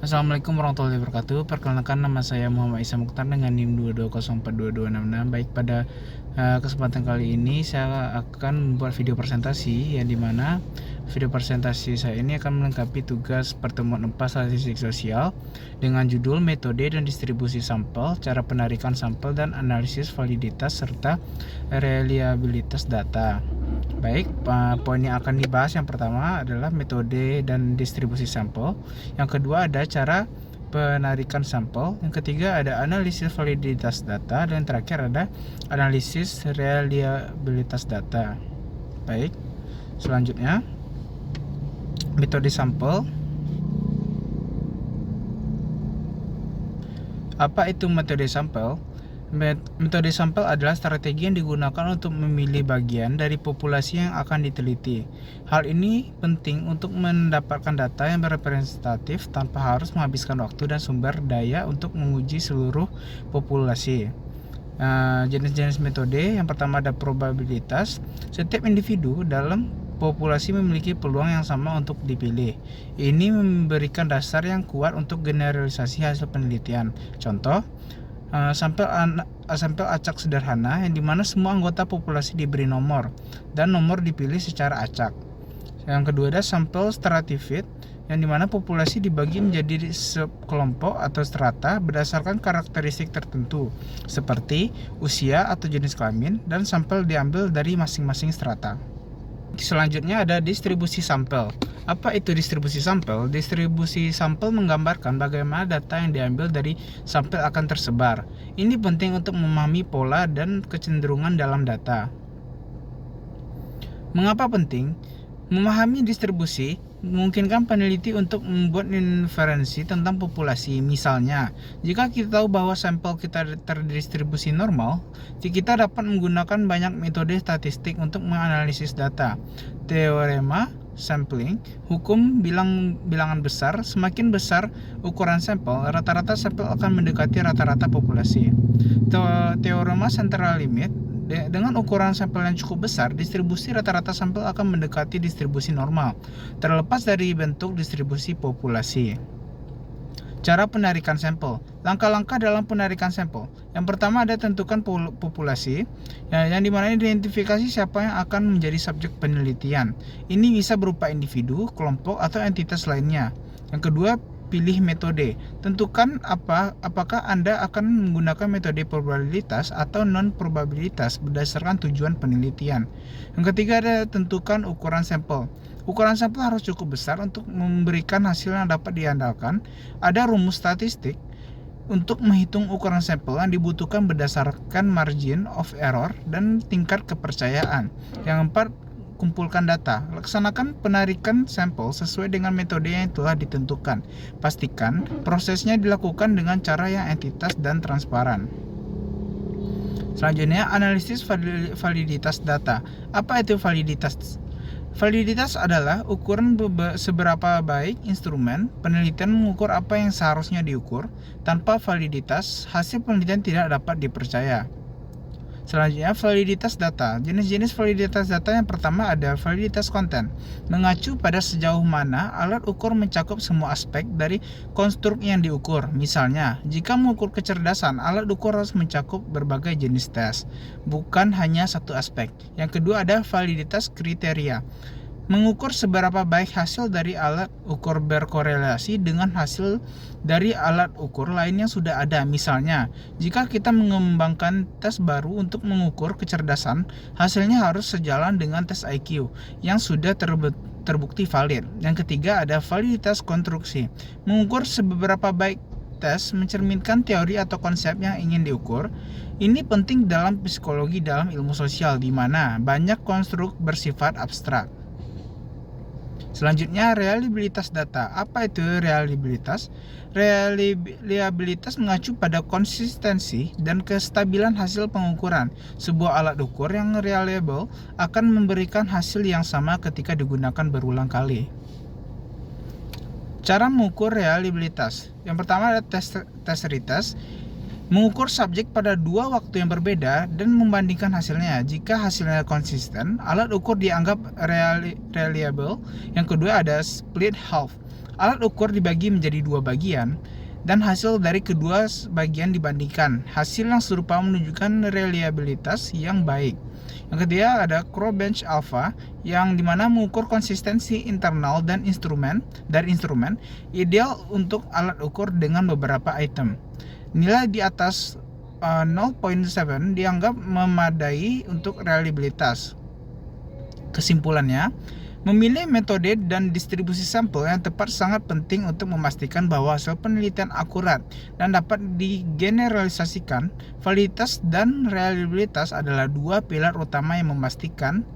Assalamualaikum warahmatullahi wabarakatuh. Perkenalkan, nama saya Muhammad Isa Mukhtar dengan NIM 220422266. Baik, pada kesempatan kali ini saya akan membuat video presentasi yang dimana video presentasi saya ini akan melengkapi tugas pertemuan 4 statistik sosial dengan judul metode dan distribusi sampel, cara penarikan sampel dan analisis validitas serta reliabilitas data. Baik, poin yang akan dibahas yang pertama adalah metode dan distribusi sampel. Yang kedua ada cara penarikan sampel. Yang ketiga ada analisis validitas data. Dan yang terakhir ada analisis reliabilitas data. Baik, selanjutnya metode sampel. Apa itu metode sampel? Metode sampel adalah strategi yang digunakan untuk memilih bagian dari populasi yang akan diteliti. Hal ini penting untuk mendapatkan data yang representatif tanpa harus menghabiskan waktu dan sumber daya untuk menguji seluruh populasi. Jenis-jenis metode yang pertama ada probabilitas. Setiap individu dalam populasi memiliki peluang yang sama untuk dipilih. Ini memberikan dasar yang kuat untuk generalisasi hasil penelitian. Contoh, sampel acak sederhana yang dimana semua anggota populasi diberi nomor dan nomor dipilih secara acak. Yang kedua ada sampel stratified yang dimana populasi dibagi menjadi sekelompok atau strata berdasarkan karakteristik tertentu seperti usia atau jenis kelamin, dan sampel diambil dari masing-masing strata. Selanjutnya ada distribusi sampel. Apa itu distribusi sampel? Distribusi sampel menggambarkan bagaimana data yang diambil dari sampel akan tersebar. Ini penting untuk memahami pola dan kecenderungan dalam data. Mengapa penting? Memahami distribusi memungkinkan peneliti untuk membuat inferensi tentang populasi. Misalnya, jika kita tahu bahwa sampel kita terdistribusi normal, kita dapat menggunakan banyak metode statistik untuk menganalisis data. Teorema sampling, hukum bilangan besar. Semakin besar ukuran sampel, rata-rata sampel akan mendekati rata-rata populasi. Teorema central limit, dengan ukuran sampel yang cukup besar, distribusi rata-rata sampel akan mendekati distribusi normal, terlepas dari bentuk distribusi populasi. Cara penarikan sampel. Langkah-langkah dalam penarikan sampel. Yang pertama ada tentukan populasi, yang dimana identifikasi siapa yang akan menjadi subjek penelitian. Ini bisa berupa individu, kelompok, atau entitas lainnya. Yang kedua, pilih metode. Tentukan apakah Anda akan menggunakan metode probabilitas atau non-probabilitas berdasarkan tujuan penelitian. Yang ketiga ada tentukan ukuran sampel. Ukuran sampel harus cukup besar untuk memberikan hasil yang dapat diandalkan. Ada rumus statistik untuk menghitung ukuran sampel yang dibutuhkan berdasarkan margin of error dan tingkat kepercayaan. Yang keempat, kumpulkan data. Laksanakan penarikan sampel sesuai dengan metode yang telah ditentukan. Pastikan prosesnya dilakukan dengan cara yang entitas dan transparan. Selanjutnya, analisis validitas data. Apa itu validitas? Validitas adalah ukuran seberapa baik instrumen penelitian mengukur apa yang seharusnya diukur. Tanpa validitas, hasil penelitian tidak dapat dipercaya. Selanjutnya, validitas data. Jenis-jenis validitas data yang pertama ada validitas konten. Mengacu pada sejauh mana alat ukur mencakup semua aspek dari konstruk yang diukur. Misalnya, jika mengukur kecerdasan, alat ukur harus mencakup berbagai jenis tes, bukan hanya satu aspek. Yang kedua ada validitas kriteria. Mengukur seberapa baik hasil dari alat ukur berkorelasi dengan hasil dari alat ukur lain yang sudah ada. Misalnya, jika kita mengembangkan tes baru untuk mengukur kecerdasan, hasilnya harus sejalan dengan tes IQ yang sudah terbukti valid. Yang ketiga ada validitas konstruksi. Mengukur seberapa baik tes mencerminkan teori atau konsep yang ingin diukur. Ini penting dalam psikologi dalam ilmu sosial, di mana banyak konstruk bersifat abstrak. Selanjutnya, reliabilitas data. Apa itu reliabilitas? Reliabilitas mengacu pada konsistensi dan kestabilan hasil pengukuran. Sebuah alat ukur yang reliable akan memberikan hasil yang sama ketika digunakan berulang kali. Cara mengukur reliabilitas. Yang pertama ada test retest. Mengukur subjek pada dua waktu yang berbeda dan membandingkan hasilnya. Jika hasilnya konsisten, alat ukur dianggap reliable. Yang kedua ada split half. Alat ukur dibagi menjadi dua bagian, dan hasil dari kedua bagian dibandingkan. Hasil yang serupa menunjukkan reliabilitas yang baik. Yang ketiga ada Crowbench Alpha, yang dimana mengukur konsistensi internal dan instrumen ideal untuk alat ukur dengan beberapa item. Nilai di atas 0.7 dianggap memadai untuk reliabilitas. Kesimpulannya, memilih metode dan distribusi sampel yang tepat sangat penting untuk memastikan bahwa hasil penelitian akurat dan dapat digeneralisasikan. Validitas dan reliabilitas adalah dua pilar utama yang memastikan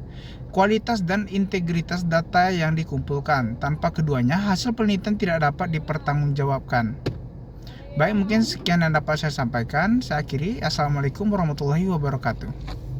kualitas dan integritas data yang dikumpulkan. Tanpa keduanya, hasil penelitian tidak dapat dipertanggungjawabkan. Baik, mungkin sekian yang dapat saya sampaikan. Saya akhiri. Assalamualaikum warahmatullahi wabarakatuh.